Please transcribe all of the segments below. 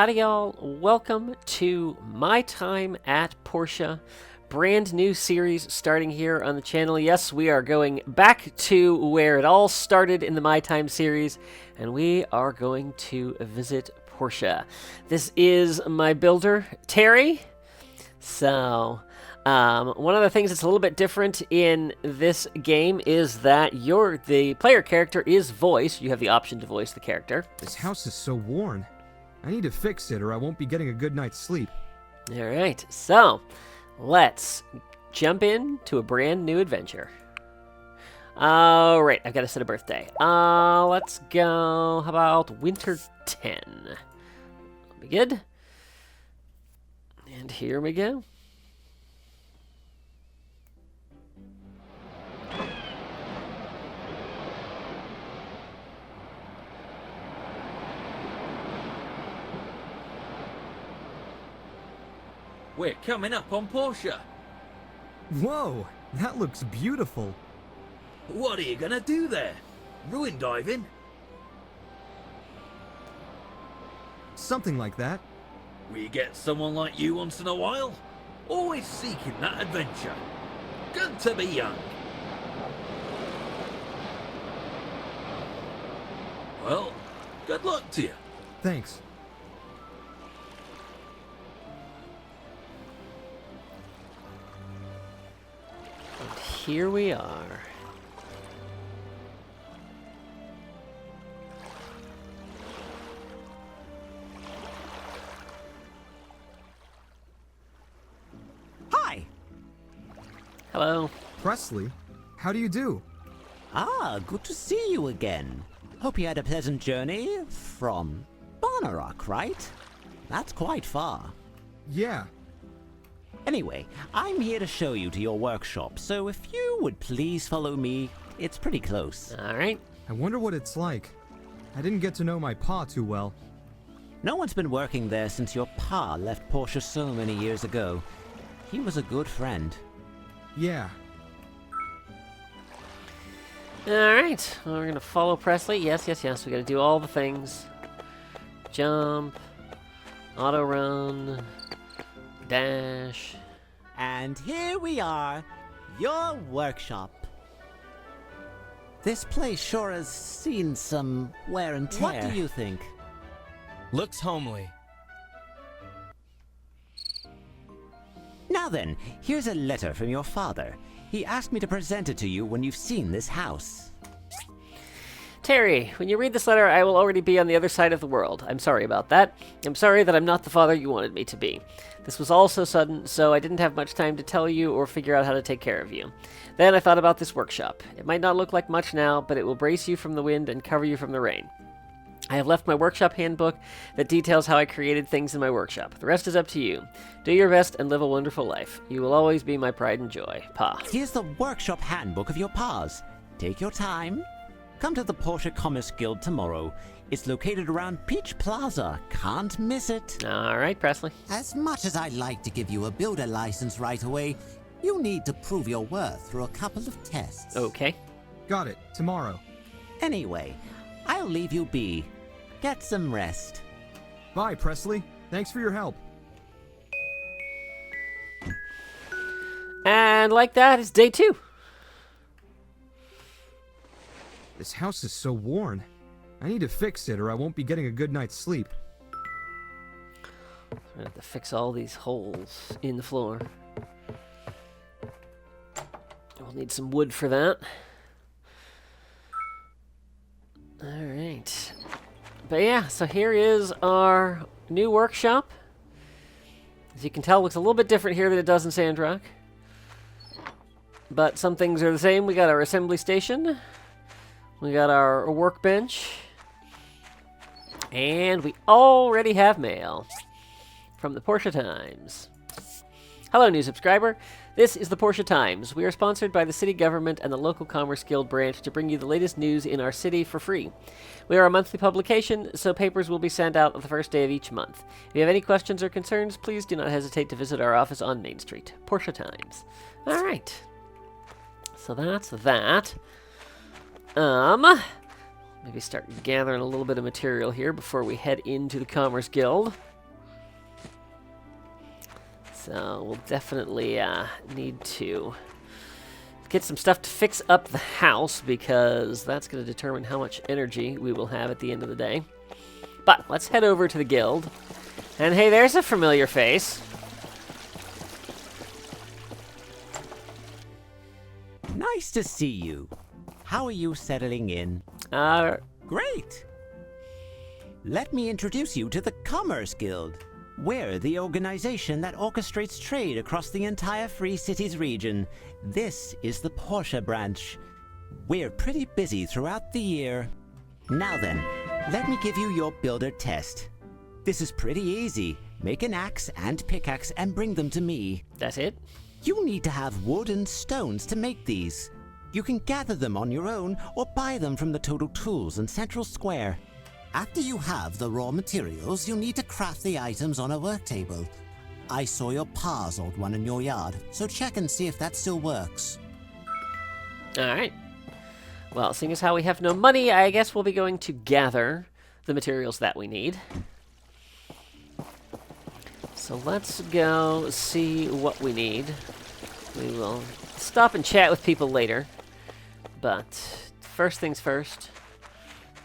Howdy y'all, welcome to My Time at Portia. Brand new series starting here on the channel. Yes, we are going back to where it all started in the My Time series, and we are going to visit Portia. This is my builder, Terry. So, one of the things that's a little bit different in this game is that the player character is voiced. You have the option to voice the character. This house is so worn. I need to fix it or I won't be getting a good night's sleep. Alright, so let's jump into a brand new adventure. Alright, I've got to set a birthday. Let's go, how about winter 10? That'll be good. And here we go. We're coming up on Portia. Whoa, that looks beautiful. What are you gonna do there? Ruin diving? Something like that. We get someone like you once in a while. Always seeking that adventure. Good to be young. Well, good luck to you. Thanks. Here we are. Hi. Hello. Presley, how do you do? Good to see you again. Hope you had a pleasant journey from Barnarock, right? That's quite far. Yeah. Anyway, I'm here to show you to your workshop, so if you would please follow me, it's pretty close. Alright. I wonder what it's like. I didn't get to know my pa too well. No one's been working there since your pa left Portia so many years ago. He was a good friend. Yeah. Alright, well, we're gonna follow Presley. Yes. We gotta do all the things. Jump. Auto run. Dash. And here we are, your workshop. This place sure has seen some wear and tear. What do you think? Looks homely. Now then, here's a letter from your father. He asked me to present it to you when you've seen this house. Terry, when you read this letter, I will already be on the other side of the world. I'm sorry about that. I'm sorry that I'm not the father you wanted me to be. This was all so sudden, so I didn't have much time to tell you or figure out how to take care of you. Then I thought about this workshop. It might not look like much now, but it will brace you from the wind and cover you from the rain. I have left my workshop handbook that details how I created things in my workshop. The rest is up to you. Do your best and live a wonderful life. You will always be my pride and joy. Pa. Here's the workshop handbook of your pa's. Take your time. Come to the Portia Commerce Guild tomorrow. It's located around Peach Plaza. Can't miss it. All right, Presley. As much as I'd like to give you a builder license right away, you need to prove your worth through a couple of tests. Okay. Got it. Tomorrow. Anyway, I'll leave you be. Get some rest. Bye, Presley. Thanks for your help. And like that, it's day 2. This house is so worn. I need to fix it or I won't be getting a good night's sleep. I'm gonna have to fix all these holes in the floor. We'll need some wood for that. Alright. But yeah, so here is our new workshop. As you can tell, it looks a little bit different here than it does in Sandrock. But some things are the same. We got our assembly station. We got our workbench. And we already have mail from the Portia Times. Hello, new subscriber. This is the Portia Times. We are sponsored by the city government and the local Commerce Guild branch to bring you the latest news in our city for free. We are a monthly publication, so papers will be sent out on the first day of each month. If you have any questions or concerns, please do not hesitate to visit our office on Main Street. Portia Times. All right. So that's that. Maybe start gathering a little bit of material here before we head into the Commerce Guild. So we'll definitely need to get some stuff to fix up the house, because that's going to determine how much energy we will have at the end of the day. But let's head over to the guild. And hey, there's a familiar face. Nice to see you. How are you settling in? Great. Let me introduce you to the Commerce Guild. We're the organization that orchestrates trade across the entire Free Cities region. This is the Portia branch. We're pretty busy throughout the year. Now then, let me give you your builder test. This is pretty easy. Make an axe and pickaxe and bring them to me. That's it? You need to have wood and stones to make these. You can gather them on your own or buy them from the Total Tools in Central Square. After you have the raw materials, you need to craft the items on a work table. I saw your pa's old one in your yard, so check and see if that still works. Alright. Well, seeing as how we have no money, I guess we'll be going to gather the materials that we need. So let's go see what we need. We will stop and chat with people later. But first things first,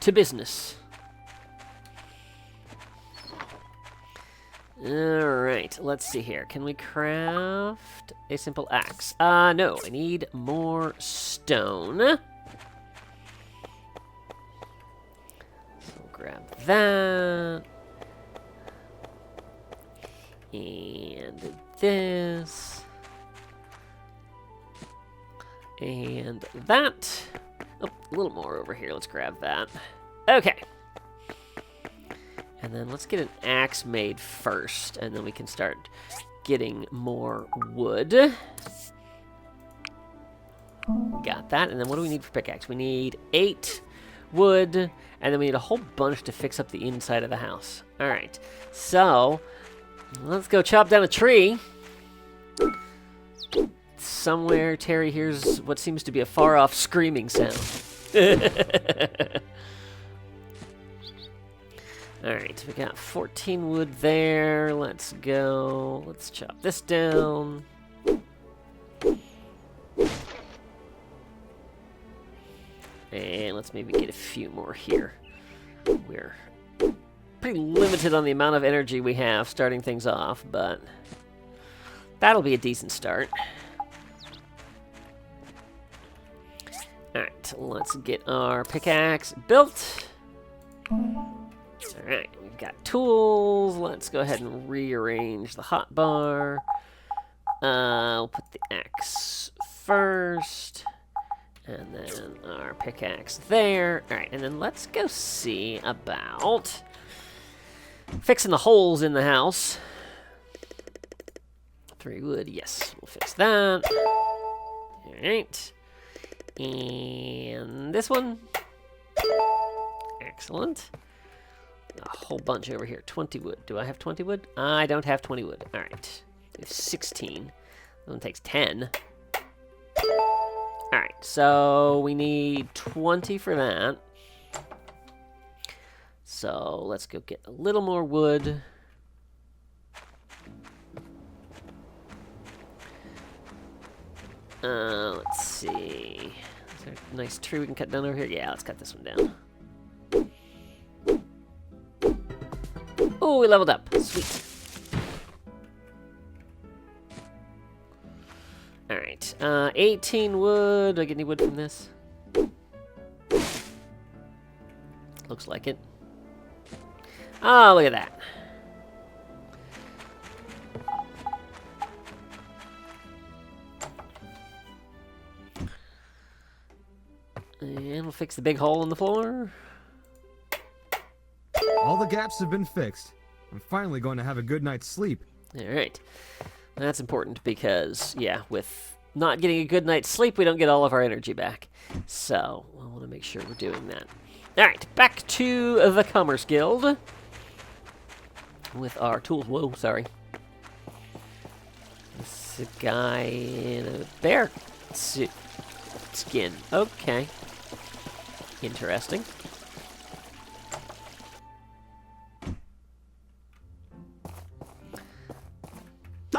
to business. Alright, let's see here. Can we craft a simple axe? No, I need more stone. So we'll grab that. And this. And that. Oh, a little more over here. Let's grab that. Okay. And then let's get an axe made first, and then we can start getting more wood. Got that. And then what do we need for pickaxe? We need 8 wood, and then we need a whole bunch to fix up the inside of the house. All right. So let's go chop down a tree. Somewhere Terry hears what seems to be a far-off screaming sound. Alright, we got 14 wood there. Let's go. Let's chop this down. And let's maybe get a few more here. We're pretty limited on the amount of energy we have starting things off, but that'll be a decent start. Alright, let's get our pickaxe built. Alright, we've got tools. Let's go ahead and rearrange the hotbar. We'll put the axe first. And then our pickaxe there. Alright, and then let's go see about fixing the holes in the house. 3 wood, yes, we'll fix that. Alright. And this one. Excellent. A whole bunch over here. 20 wood. Do I have 20 wood? I don't have 20 wood. Alright. 16. That one takes 10. Alright, so we need 20 for that. So let's go get a little more wood. Let's see. Is there a nice tree we can cut down over here? Yeah, let's cut this one down. Oh, we leveled up. Sweet. Alright, 18 wood. Do I get any wood from this? Looks like it. Oh, look at that. And we'll fix the big hole in the floor. All the gaps have been fixed. I'm finally going to have a good night's sleep. Alright. That's important because, yeah, with not getting a good night's sleep, we don't get all of our energy back. So, I want to make sure we're doing that. Alright, back to the Commerce Guild. With our tools. Whoa, sorry. This is a guy in a bear suit skin. Okay. Interesting.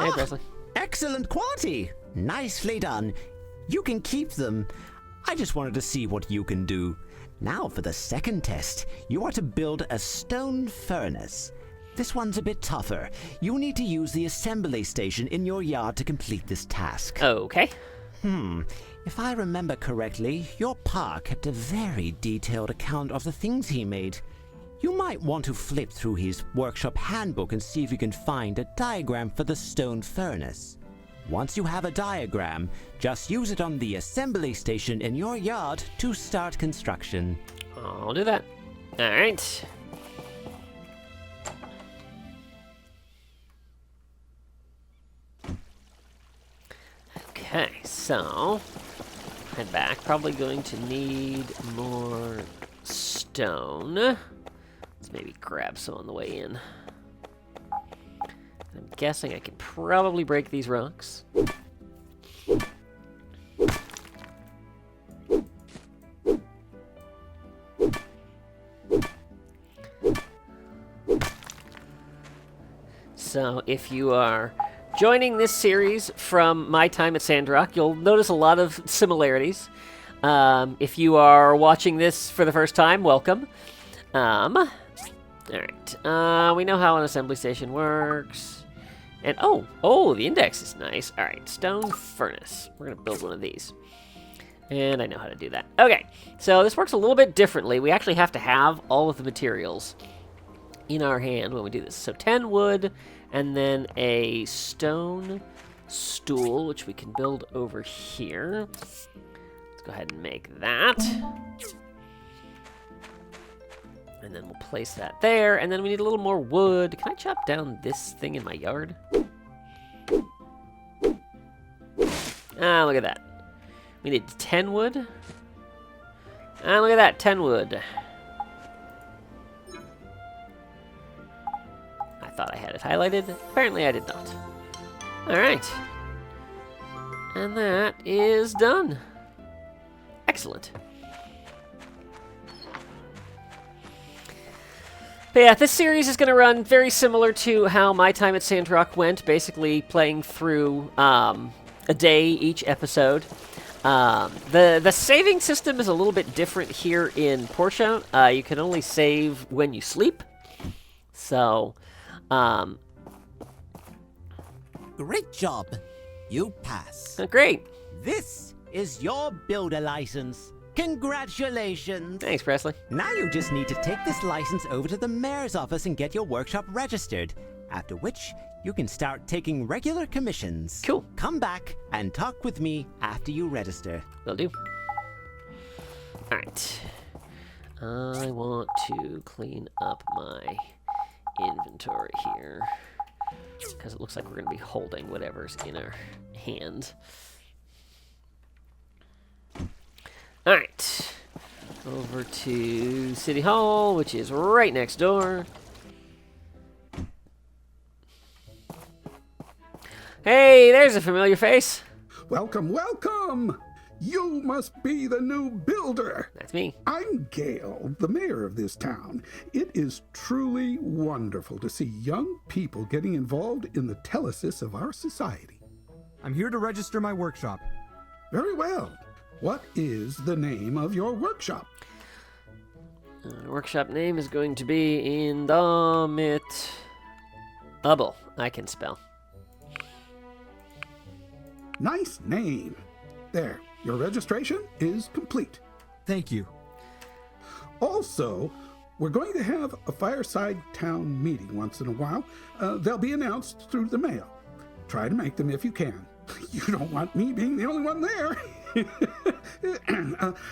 Hey, Presley. Excellent quality. Nicely done. You can keep them. I just wanted to see what you can do. Now for the second test. You are to build a stone furnace. This one's a bit tougher. You need to use the assembly station in your yard to complete this task. Okay. If I remember correctly, your pa kept a very detailed account of the things he made. You might want to flip through his workshop handbook and see if you can find a diagram for the stone furnace. Once you have a diagram, just use it on the assembly station in your yard to start construction. I'll do that. All right. Okay, so head back. Probably going to need more stone. Let's maybe grab some on the way in. I'm guessing I could probably break these rocks. So if you are joining this series from my time at Sandrock, you'll notice a lot of similarities. If you are watching this for the first time, welcome. Alright, we know how an assembly station works. And, oh, the index is nice. Alright, stone furnace. We're going to build one of these. And I know how to do that. Okay, so this works a little bit differently. We actually have to have all of the materials in our hand when we do this. So 10 wood, and then a stone stool, which we can build over here. Let's go ahead and make that. And then we'll place that there, and then we need a little more wood. Can I chop down this thing in my yard? Ah, look at that. We need 10 wood. Ah, look at that, 10 wood. I thought I had it highlighted. Apparently I did not. Alright. And that is done. Excellent. But yeah, this series is going to run very similar to how my time at Sandrock went, basically playing through a day each episode. The saving system is a little bit different here in Portia. You can only save when you sleep. So, Great job. You pass. Great. This is your builder license. Congratulations! Thanks, Presley. Now you just need to take this license over to the mayor's office and get your workshop registered. After which, you can start taking regular commissions. Cool. Come back and talk with me after you register. Will do. Alright. I want to clean up my inventory here, because it looks like we're going to be holding whatever's in our hand. Alright. Over to City Hall, which is right next door. Hey, there's a familiar face. Welcome, welcome! You must be the new builder. That's me. I'm Gale, the mayor of this town. It is truly wonderful to see young people getting involved in the telesis of our society. I'm here to register my workshop. Very well. What is the name of your workshop? Workshop name is going to be Indomitable. I can spell. Nice name. There, your registration is complete. Thank you. Also, we're going to have a fireside town meeting once in a while. They'll be announced through the mail. Try to make them if you can. You don't want me being the only one there.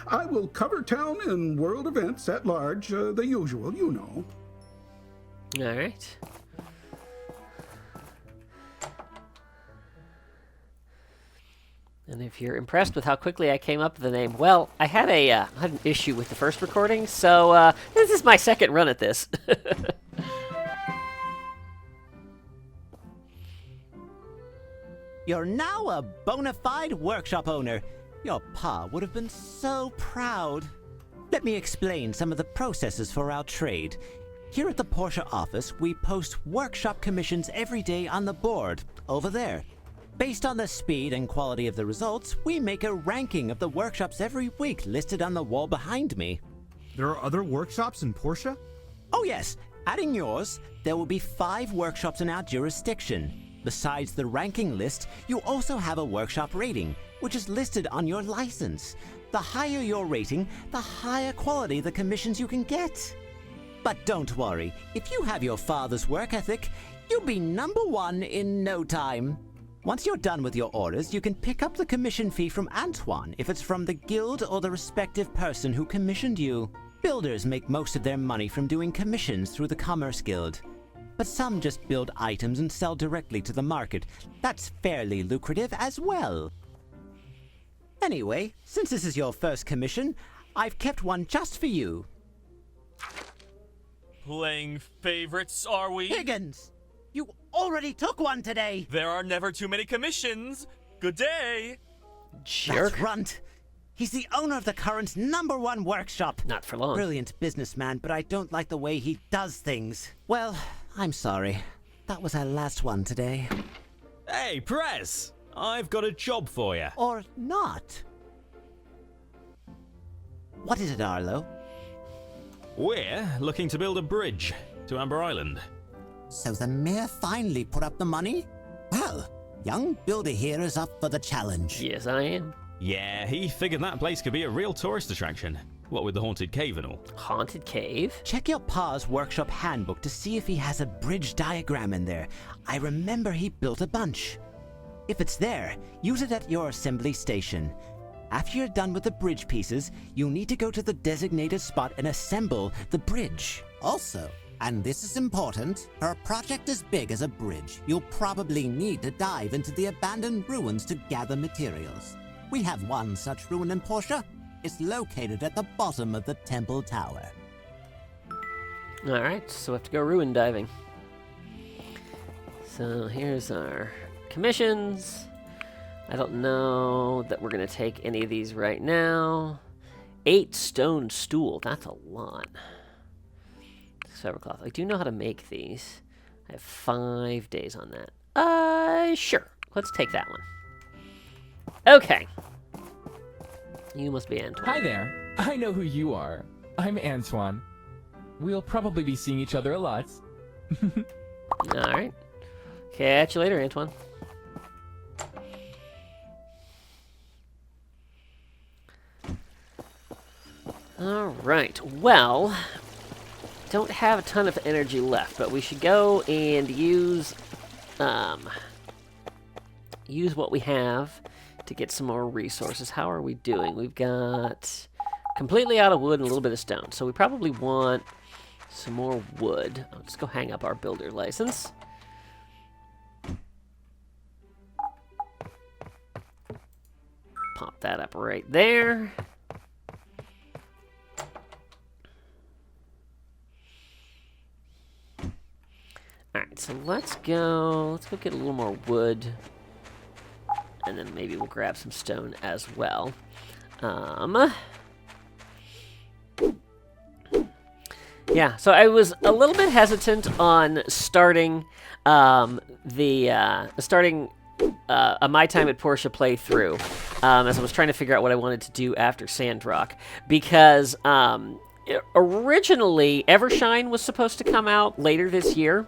I will cover town and world events at large, the usual, you know. All right. And if you're impressed with how quickly I came up with the name, well, I had an issue with the first recording, so this is my second run at this. You're now a bona fide workshop owner. Your pa would have been so proud. Let me explain some of the processes for our trade. Here at the Portia office, we post workshop commissions every day on the board, over there. Based on the speed and quality of the results, we make a ranking of the workshops every week listed on the wall behind me. There are other workshops in Portia? Oh yes, adding yours, there will be 5 workshops in our jurisdiction. Besides the ranking list, you also have a workshop rating, which is listed on your license. The higher your rating, the higher quality the commissions you can get. But don't worry, if you have your father's work ethic, you'll be #1 in no time. Once you're done with your orders, you can pick up the commission fee from Antoine if it's from the guild or the respective person who commissioned you. Builders make most of their money from doing commissions through the Commerce Guild. But some just build items and sell directly to the market. That's fairly lucrative as well. Anyway, since this is your first commission, I've kept one just for you. Playing favorites, are we? Higgins! You already took one today! There are never too many commissions. Good day. Jerk. That's Runt. He's the owner of the current #1 workshop. Not for long. Brilliant businessman, but I don't like the way he does things. Well, I'm sorry. That was our last one today. Hey, Prez! I've got a job for you. Or not. What is it, Arlo? We're looking to build a bridge to Amber Island. So the mayor finally put up the money? Well, young builder here is up for the challenge. Yes, I am. Yeah, he figured that place could be a real tourist attraction. What with the haunted cave and all. Haunted cave? Check your pa's workshop handbook to see if he has a bridge diagram in there. I remember he built a bunch. If it's there, use it at your assembly station. After you're done with the bridge pieces, you'll need to go to the designated spot and assemble the bridge. Also, and this is important, for a project as big as a bridge, you'll probably need to dive into the abandoned ruins to gather materials. We have one such ruin in Portia. It's located at the bottom of the temple tower. Alright, so we have to go ruin diving. So here's our commissions. I don't know that we're going to take any of these right now. 8 stone stool. That's a lot. Silvercloth. I do know how to make these. I have 5 days on that. Sure. Let's take that one. Okay. You must be Antoine. Hi there. I know who you are. I'm Antoine. We'll probably be seeing each other a lot. Alright. Catch you later, Antoine. Alright, well, don't have a ton of energy left, but we should go and use what we have to get some more resources. How are we doing? We've got completely out of wood and a little bit of stone, so we probably want some more wood. I'll just go hang up our builder license. Pop that up right there. Alright, so let's go get a little more wood. And then maybe we'll grab some stone as well. Yeah, so I was a little bit hesitant on starting a My Time at Portia playthrough as I was trying to figure out what I wanted to do after Sandrock, because originally Evershine was supposed to come out later this year,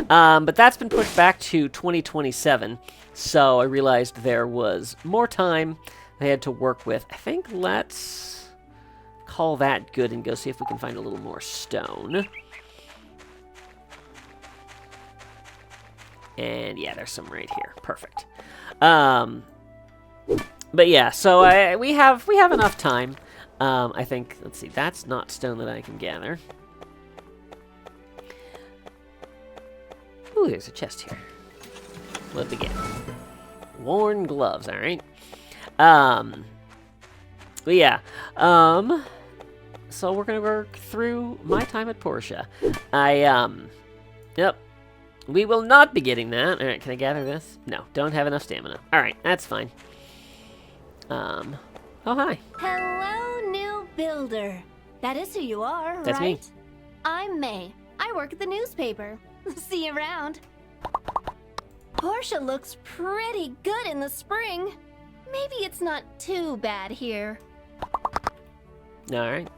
but that's been pushed back to 2027. So I realized there was more time I had to work with. I think let's call that good and go see if we can find a little more stone. And yeah, there's some right here. Perfect. But yeah, so we have enough time. I think, let's see, that's not stone that I can gather. Ooh, there's a chest here. What to get? Worn gloves, alright. But yeah. So we're gonna work through My Time at Portia. Yep. We will not be getting that. Alright, can I gather this? No, don't have enough stamina. Alright, that's fine. Oh, hi. Hello, new builder. That is who you are, That's right? me. I'm May. I work at the newspaper. See you around. Portia looks pretty good in the spring. Maybe it's not too bad here. Alright.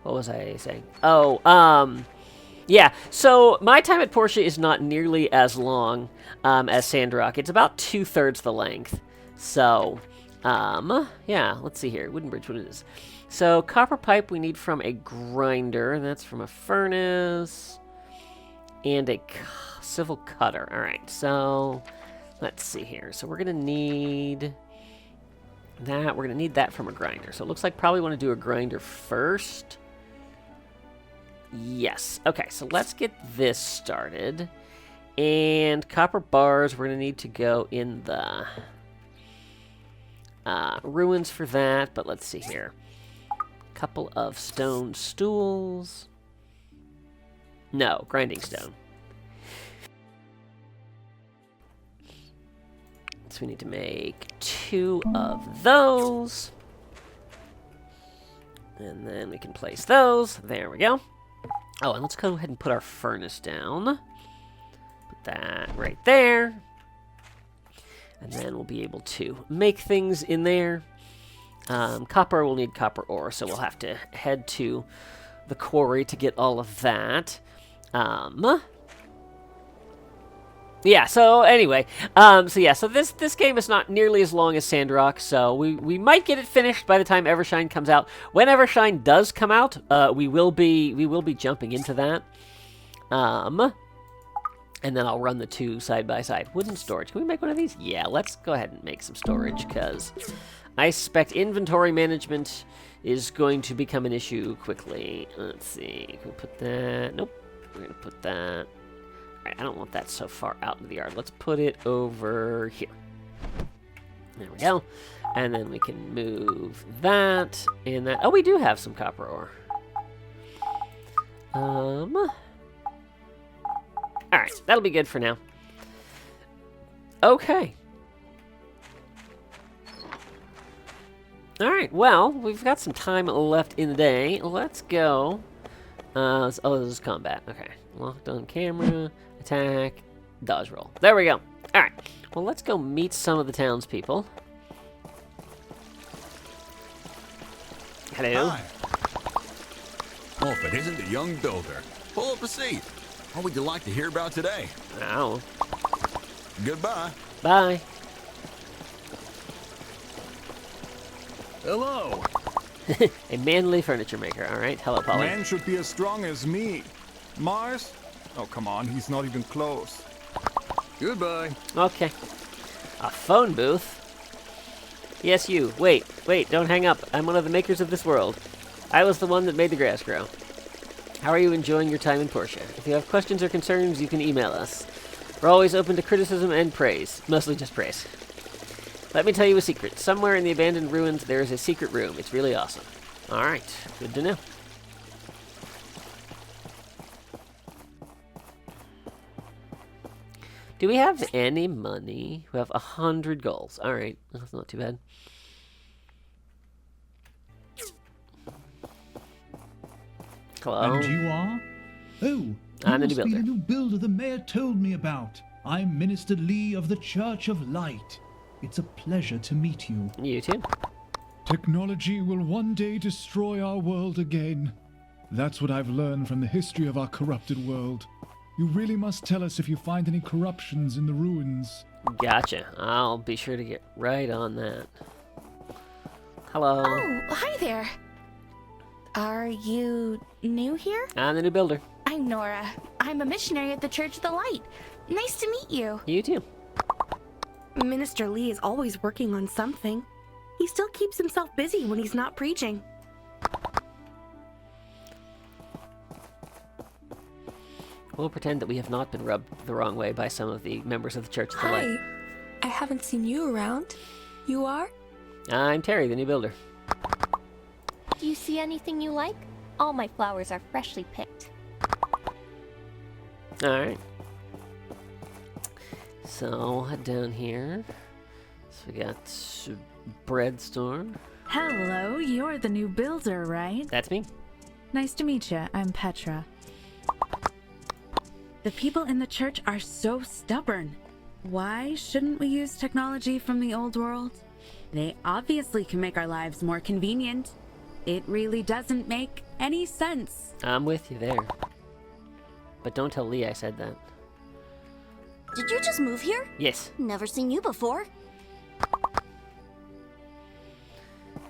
What was I saying? Oh, yeah, so my time at Portia is not nearly as long as Sandrock. It's about 2/3 the length. So, yeah, let's see here. Wooden bridge, what it is. So, copper pipe we need from a grinder. That's from a furnace. And a civil cutter. Alright, so let's see here. So we're going to need that. We're going to need that from a grinder. So it looks like probably want to do a grinder first. Yes. Okay, so let's get this started. And copper bars, we're going to need to go in the ruins for that. But let's see here. Couple of stone stools. No, grinding stone. So we need to make 2 of those. And then we can place those. There we go. Oh, and let's go ahead and put our furnace down. Put that right there. And then we'll be able to make things in there. Copper, we'll need copper ore, so we'll have to head to the quarry to get all of that. Yeah, so anyway, so this game is not nearly as long as Sandrock, so we might get it finished by the time Evershine comes out. When Evershine does come out, we will be jumping into that. And then I'll run the 2 side by side. Wooden storage. Can we make one of these? Yeah, let's go ahead and make some storage, because I suspect inventory management is going to become an issue quickly. Let's see. Can we put that? Nope. We're going to put that. Alright, I don't want that so far out into the yard. Let's put it over here. There we go. And then we can move that and that. Oh, we do have some copper ore. Alright, that'll be good for now. Okay. Alright, well, we've got some time left in the day. Let's go. Oh, this is combat. Okay. Locked on camera, attack, dodge roll. There we go. Alright. Well, let's go meet some of the townspeople. Hello. Hi. Oh, if it isn't the young builder. Pull up a seat. What would you like to hear about today? Ow. Goodbye. Bye. Hello. A manly furniture maker. All right. Hello, Polly. Man should be as strong as me. Mars? Oh, come on. He's not even close. Goodbye. Okay. A phone booth? Yes, you. Wait. Don't hang up. I'm one of the makers of this world. I was the one that made the grass grow. How are you enjoying your time in Portia? If you have questions or concerns, you can email us. We're always open to criticism and praise. Mostly just praise. Let me tell you a secret. Somewhere in the abandoned ruins, there is a secret room. It's really awesome. Alright. Good to know. Do we have any money? We have 100 goals. Alright. That's not too bad. Hello. And you are? Oh, I'm the you new must be builder. the new builder the mayor told me about. I'm Minister Lee of the Church of Light. It's a pleasure to meet you. You too. Technology will one day destroy our world again. That's what I've learned from the history of our corrupted world. You really must tell us if you find any corruptions in the ruins. Gotcha. I'll be sure to get right on that. Hello. Oh, hi there. Are you new here? I'm the new builder. I'm Nora. I'm a missionary at the Church of the Light. Nice to meet you. You too. Minister Lee is always working on something. He still keeps himself busy when he's not preaching. We'll pretend that we have not been rubbed the wrong way by some of the members of the Church of the Light. I haven't seen you around. You are? I'm Terry, the new builder. Do you see anything you like? All my flowers are freshly picked. Alright. So, head down here. So we got bread store. Hello, you're the new builder, right? That's me. Nice to meet you. I'm Petra. The people in the church are so stubborn. Why shouldn't we use technology from the old world? They obviously can make our lives more convenient. It really doesn't make any sense. I'm with you there. But don't tell Lee I said that. Did you just move here? Yes. Never seen you before.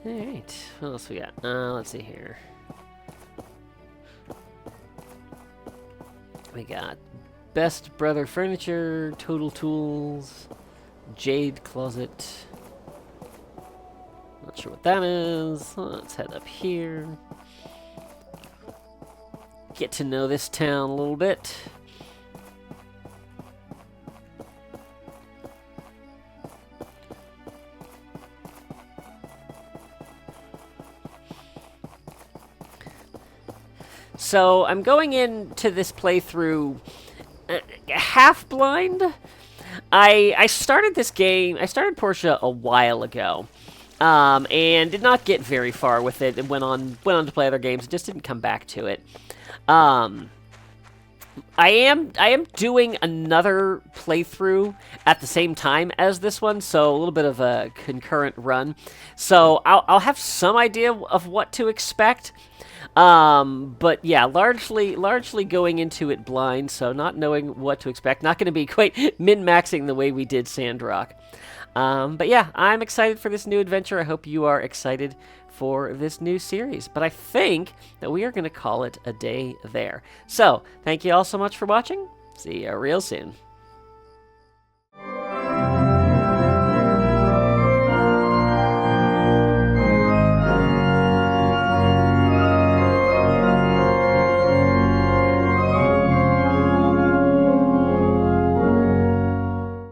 Alright, what else we got? Let's see here. We got Best Brother Furniture, Total Tools, Jade Closet. Not sure what that is. Let's head up here. Get to know this town a little bit. So I'm going into this playthrough half blind. I started this game. I started Portia a while ago, and did not get very far with it. And went on to play other games. Just didn't come back to it. I am doing another playthrough at the same time as this one, so a little bit of a concurrent run. So I'll have some idea of what to expect. But yeah, largely going into it blind, so not knowing what to expect. Not going to be quite min-maxing the way we did Sandrock. But yeah, I'm excited for this new adventure. I hope you are excited for this new series. But I think that we are going to call it a day there. So, thank you all so much for watching. See you real soon.